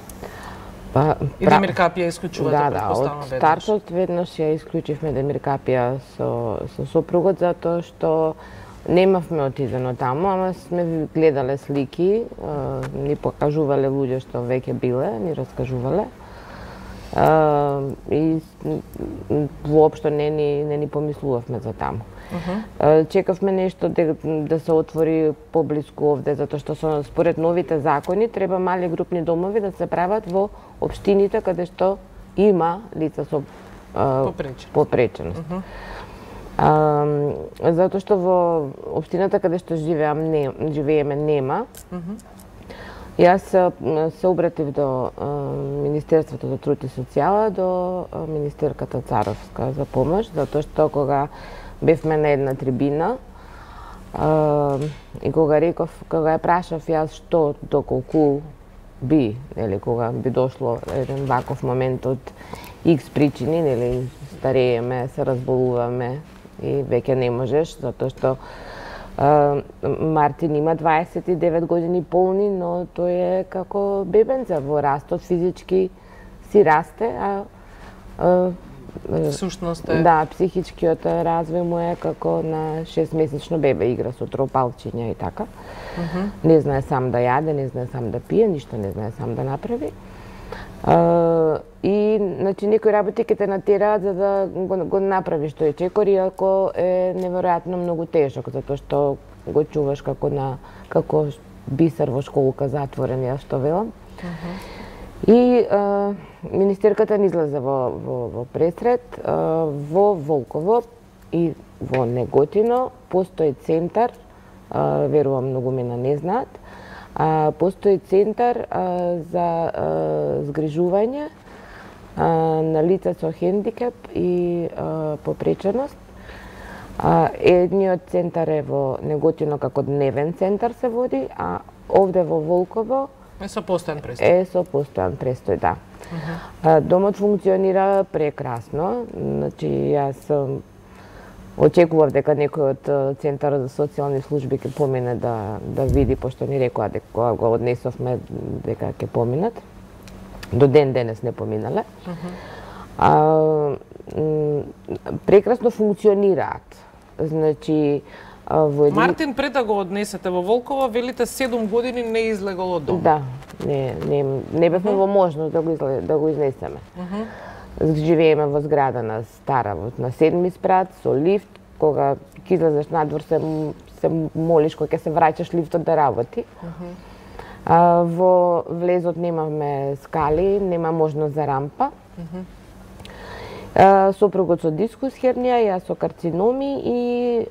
И Демир Капија исклучувате, предпоставувам, веднаш. Да, од стартот веднаш ја исклучивме Демир Капија со сопругот, затоа што немавме отидено таму, ама сме гледале слики, ни покажувале луѓе што веќе биле, ни раскажувале. И воопшто не ни помислувавме за таму. Чекавме нешто да се отвори поблиску овде, затоа што според новите закони треба мали групни домови да се прават во општините каде што има лица со попреченост. Затоа што во општината каде што живееме нема. Јас се обратив до Министерството за труд и социјала, до министерката Царовска за помош, затоа што кога бевме на една трибина и кога ја прашав јас што доколку би, нели, кога би дошло еден ваков момент од X причини, нели, старееме, се разболуваме и веќе не можеш, затоа што Мартин има 29 години полни, но тој е како бебенце во растот, физички си расте, сушност е. Да, психичкиот развој му е како на 6-месечно бебе, игра со тропалчиња и така. Не знае сам да јаде, не знае сам да пие, ништо не знае сам да направи. И, значи, некои работи ќе те натераат за да го направиш тој чекор, иако е неверојатно многу тешок, затоа што го чуваш како бисер во школка затворен, јас што велам. И министерката ни излезе во пресред, во Волково и во Неготино постои центар, верувам многумина не знаат, постои центар за згрижување на лица со хендикеп и попреченост. Едниот центар е во Неготино како дневен центар се води, а овде во Волково е со постојан престој. Е со постојан престој, да. Домот функционира прекрасно. Значи, јас очекував дека некој од Центарот за социјални служби ќе помине да види, пошто ни рекоа дека го однесовме дека ќе поминат. До ден денес не поминале. Прекрасно функционираат. Значи, Мартин, пред да го однесете во Волково, велите 7 години не излегол од дом. Да, не бевме во можност да го изнесеме. Живееме во зграда на стара, на 7-ми спрат, со лифт. Кога ќе излезеш надвор, се молиш кога ќе се враќаш лифтот да работи. Во влезот немаме скали, нема можност за рампа. Сопругот со дискус хернија, јас со карциноми и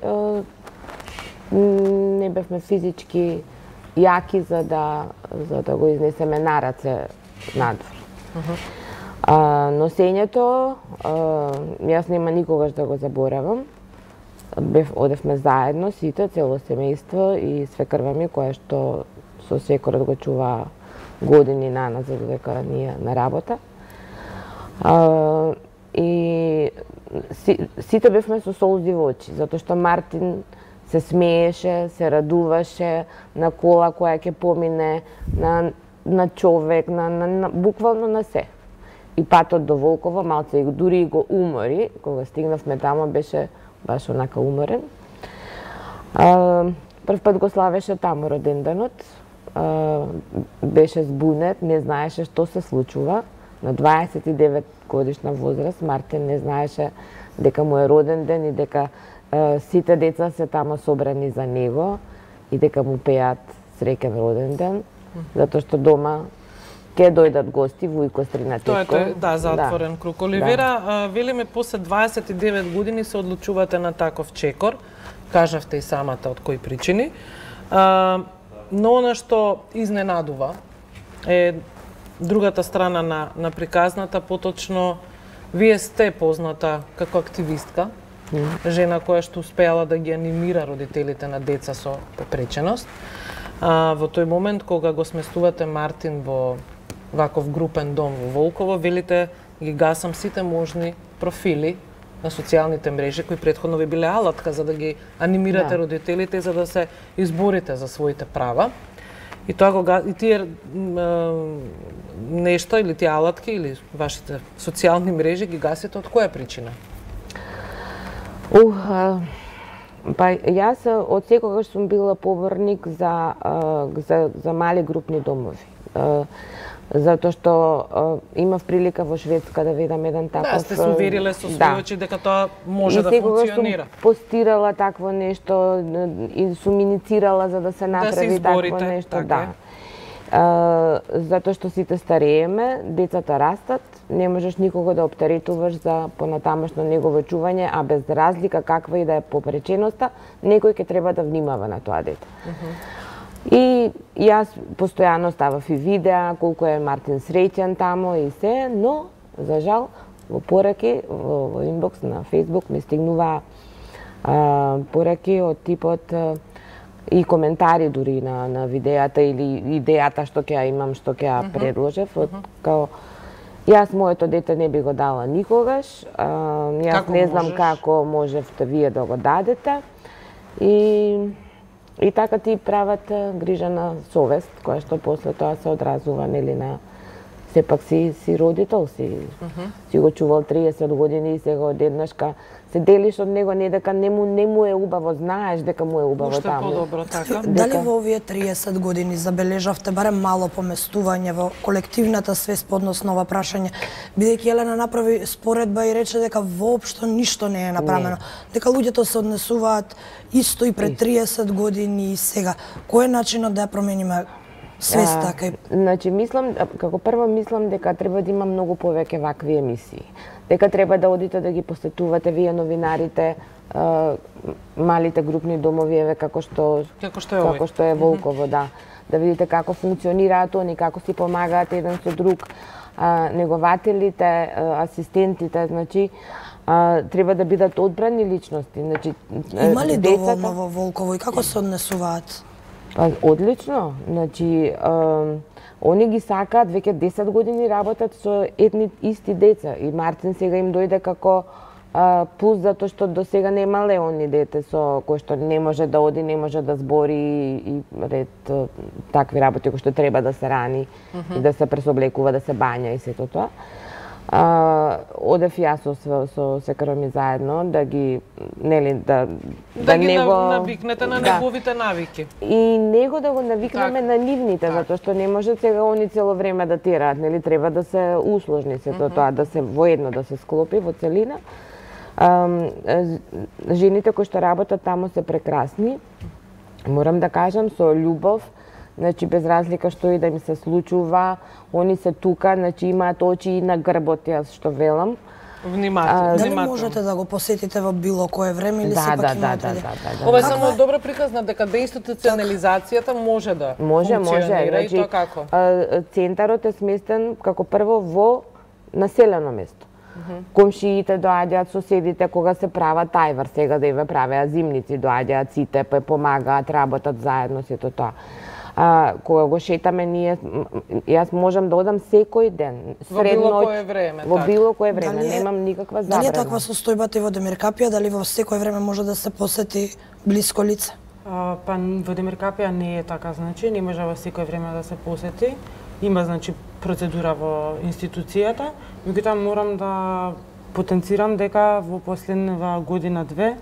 не бевме физички јаки за да го изнесеме на раце надвор. Носењето, јас нема никогаш да го заборавам. Одевме заедно, сите, цело семејство и свекрва ми, која што со свекорот го чува години наназад додека ние на работа. И сите бевме со солзи во очи, затоа што Мартин се смееше, се радуваше на кола која ќе помине, на човек, буквално на се. И патот до Волково малце дури го умори, кога стигнавме тамо беше баш онака уморен. Прв пат го славеше тамо роденденот, беше збунет, не знаеше што се случува. На 29 годишна возраст Мартин не знаеше дека му е роден ден и дека сите деца се тамо собрани за него и дека му пеат среќен роден ден, затоа што дома ќе дојдат гости, Вујко, Стрина, Тетко. Тоа е, затворен круг. Оливера, велиме, после 29 години се одлучувате на таков чекор. Кажавте и самата од кои причини. Но она што изненадува е другата страна на приказната, поточно вие сте позната како активистка, жена која што успеала да ги анимира родителите на деца со попреченост. Во тој момент кога го сместувате Мартин во ваков групен дом во Волково, велите ги гасам сите можни профили на социјалните мрежи кои претходно ви биле алатка за да ги анимирате родителите за да се изборите за своите права. И тоа и тие нешто или тие алатки или вашите социјални мрежи ги гасите од која причина? Па јас од секогаш сум била поборник за мали групни домови. Затоа што имав прилика во Шведска да видам еден таков. Да, сте се увериле со своји очи дека тоа може да функционира. Сум постирала такво нешто и сум иницирала за да се направи такво нешто, да. Затоа што сите старееме, децата растат, не можеш никого да оптеретуваш за понатамошно негово чување, а без разлика каква и да е попреченоста, некој ќе треба да внимава на тоа дете. И јас постојано ставав и видеа колку е Мартин среќен тамо и се, но за жал во пораки во инбокс на Facebook ми стигнува пораки од типот и коментари дури на видеата или идејата што ќе ја имам, што ќе ја предложев, као јас моето дете не би го дала никогаш, јас не знам како можевте вие да го дадете и така ти прават грижа на совест, која што после тоа се одразува нели на сепак си родител, си го чувал 30 години и сега одеднашка се делиш од него, не дека не му е убаво, знаеш дека му е убаво таму. Уште подобро, така? Дали во овие 30 години забележавте барем мало поместување во колективната свест по однос на ова прашање, бидејќи Елена направи споредба и рече дека воопшто ништо не е направено, дека луѓето се однесуваат исто и пред 30 години и сега. Кој е начинот да ја промениме свеста? Значи, како прво мислам дека треба да има многу повеќе вакви емисии. Дека треба да одите да ги посетувате вие новинарите, малите групни домови, еве како што е Волково, да. Да видите како функционираат они, како си помагаат еден со друг, негователите, асистентите, значи треба да бидат одбрани личности. Значи, има ли доволно во Волково и како се однесуваат? Одлично. Значи, они ги сакаат, веќе 10 години работат со едни исти деца и Мартин сега им дојде како плюс затоа што до сега немале они дете со кои што не може да оди, не може да збори и ред такви работи кои што треба да се рани и да се пресоблекува, да се бања и сето тоа. Одев јас со секаро ми заедно да ги да ги навикнете на неговите навики. И него да го навикнеме на нивните, затоа што не може сега они цело време да тираат, нели треба да се усложни сето тоа, да се воедно да се склопи во целина. Жените кои што работат тамо се прекрасни. Морам да кажам со љубов. Значи, без разлика што и да ми се случува, они се тука, значи имаат очи и на грбот, јас што велам. Внимателно. Дали можете да го посетите во било кое време или сепак имате? Ова е само добра приказна дека деинституционализацијата може да функционира и тоа како? Центарот е сместен како прво во населено место. Комшиите доаѓаат, соседите кога се прават тајвар, сега да ја правеа зимници, доаѓаат сите, помагаат, работат заедно сето тоа. Кога го шетаме ние, јас можам да одам секој ден, сред ноќ, во било кое време, немам никаква забрана. Дали е таква состојбата и во Демиркапија, дали во секој време може да се посети блиско лице? Па во Демиркапија не е така, значи не може во секој време да се посети. Има значи процедура во институцијата, меѓутоа морам да потенцирам дека во последнава година-две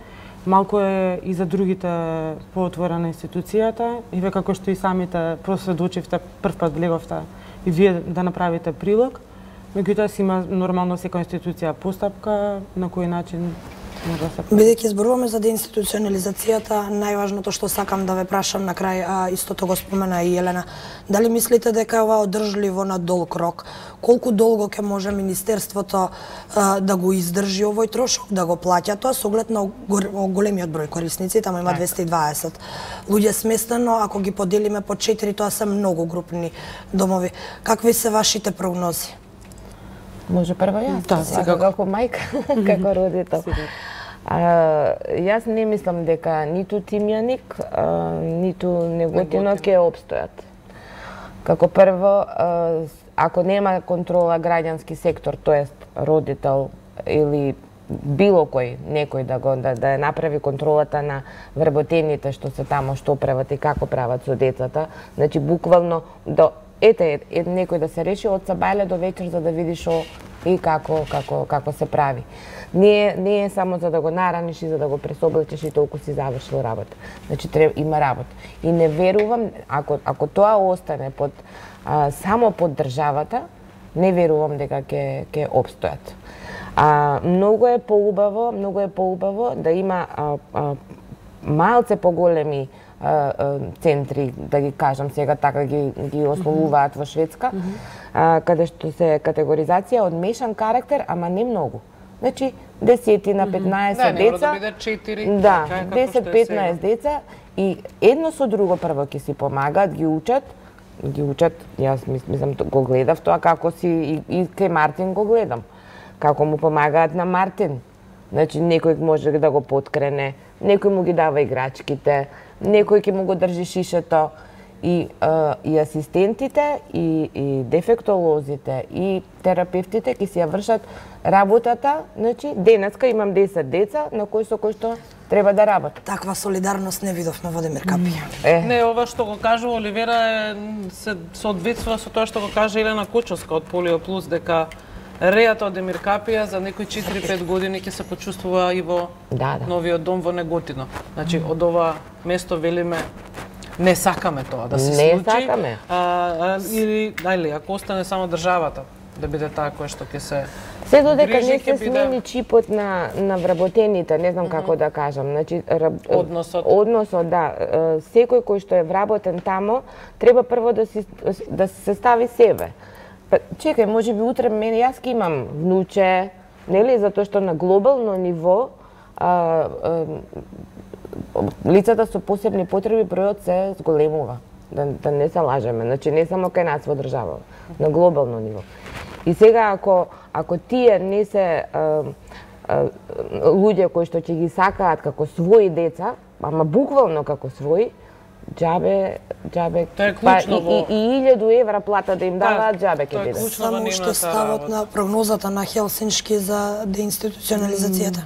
малку е и за другите поотворена институцијата и ве како што и самите просведочивте, прв пат влеговте и вие да направите прилог, меѓутоа си има нормално секоја институција постапка на кој начин може да се. Бидејќи зборуваме за деинституционализацијата, најважното што сакам да ве прашам на крај, истото го спомена и Елена, дали мислите дека ова одржливо на долг рок? Колку долго ќе може Министерството да го издржи овој трошок, да го плаќа тоа, со оглед на големиот број корисници, тамо има 220 луѓе сместено, ако ги поделиме по 4, тоа се многу групни домови. Какви се вашите прогнози? Може прво јас? Да, сега како мајка, како родител. Јас не мислам дека ниту Тимјаник, ниту Неготино ќе обстојат. Како прво, ако нема контрола граѓански сектор, тоест родител или било кој, некој да ја направи контролата на вработените што се тамо, што прават и како прават со децата, значи буквално некој да се реши од сабајле до вечер за да види шо и како се прави. Не е само за да го нараниш и за да го пресоблечеш и толку си завршил работа. Значи има работа. И не верувам, ако тоа остане само под државата, не верувам дека ќе обстојат. Многу е поубаво да има малце поголеми центри, да ги кажам сега така ги ословуваат во Шведска, каде што се категоризација од мешан карактер, ама не многу. Значи 10 на 15 деца. Да, 10-15 деца и едно со друго прво ќе си помагаат, ги учат, јас мислам го гледав тоа како си и кај Мартин го гледам. Како му помагаат на Мартин. Значи некој може да го подкрене, некој му ги дава играчките, некој ќе му го држи шишето и асистентите и дефектолозите и терапевтите ќе си ја вршат работата. Значи денеска имам 10 деца на кои што треба да работат. Таква солидарност не видовме во Демиркапија. Не, ова што го кажа Оливера се соодветствува со тоа што го кажа Елена Кочовска од Полио Плюс, дека рејата од Демиркапија за некои 4-5 години ќе се почувствува и во новиот дом во Неготино. Значи од ова место велиме не сакаме тоа да се случи. Не сакаме. Или ако остане само државата да биде таа која што ќе се се додека не се смени чипот на вработените, не знам како да кажам, значи односот, да, секој кој што е вработен тамо треба прво да се стави себе. Чекај, можеби утре мене јас ќе имам внуче, нели, затоа што на глобално ниво лицата со посебни потреби бројот се зголемува. Да не се лажеме, значи не само кај нас во држава, на глобално ниво. И сега ако тие не се луѓе кои што ќе ги сакаат како своји деца, ама буквално како своји, џабе и 1000 евра плата да им даваат, џабе ќе биде. Само уште ставот на прогнозата на Хелсиншки за деинституционализацијата.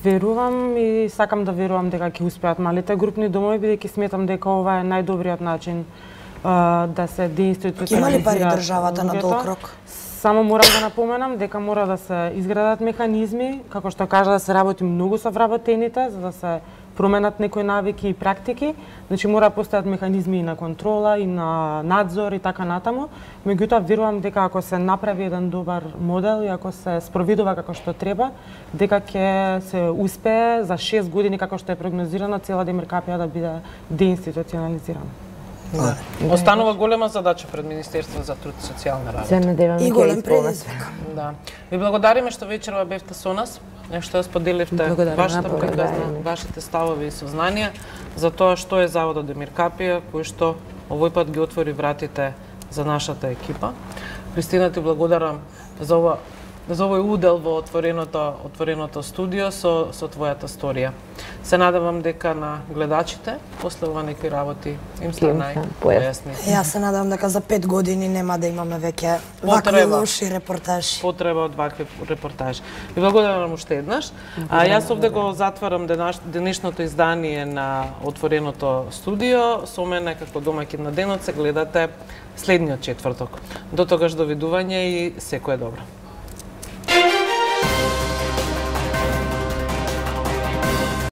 Верувам и сакам да верувам дека ќе успеат малите групни домови, бидејќи сметам дека ова е најдобриот начин да се деинституционализираат. Има ли пари државата на долг рок? Само морам да напоменам дека мора да се изградат механизми, како што кажа, да се работи многу со вработените, за да се променат некои навики и практики. Значи мора да постојат механизми и на контрола, и на надзор и така натаму. Меѓутоа верувам дека ако се направи еден добар модел и ако се спроведува како што треба, дека ќе се успее за 6 години како што е прогнозирано цела Демиркапија да биде деинституционализирана. Останува голема задача пред Министерството за труд и социјална работа. Се надевам и голем предизвик. Да. Ви благодариме што вечерва бевте со нас, што споделивте вашите ставови и сознанија за тоа што е Заводот Демиркапија, кој што овој пат ги отвори вратите за нашата екипа. Кристина, ти благодарам за овој удел во отвореното студио со твојата сторија. Се надевам дека на гледачите после ова некои работи им станај појасни. Јас се надевам дека за 5 години нема да имаме веќе вакви лоши репортажи. Потреба од вакви репортажи. Ви благодарам уште еднаш. Јас овде го затварам денешното издание на отвореното студио. Со мене како домаќин на денот се гледате следниот четврток. До тогаш довидување и секое добро.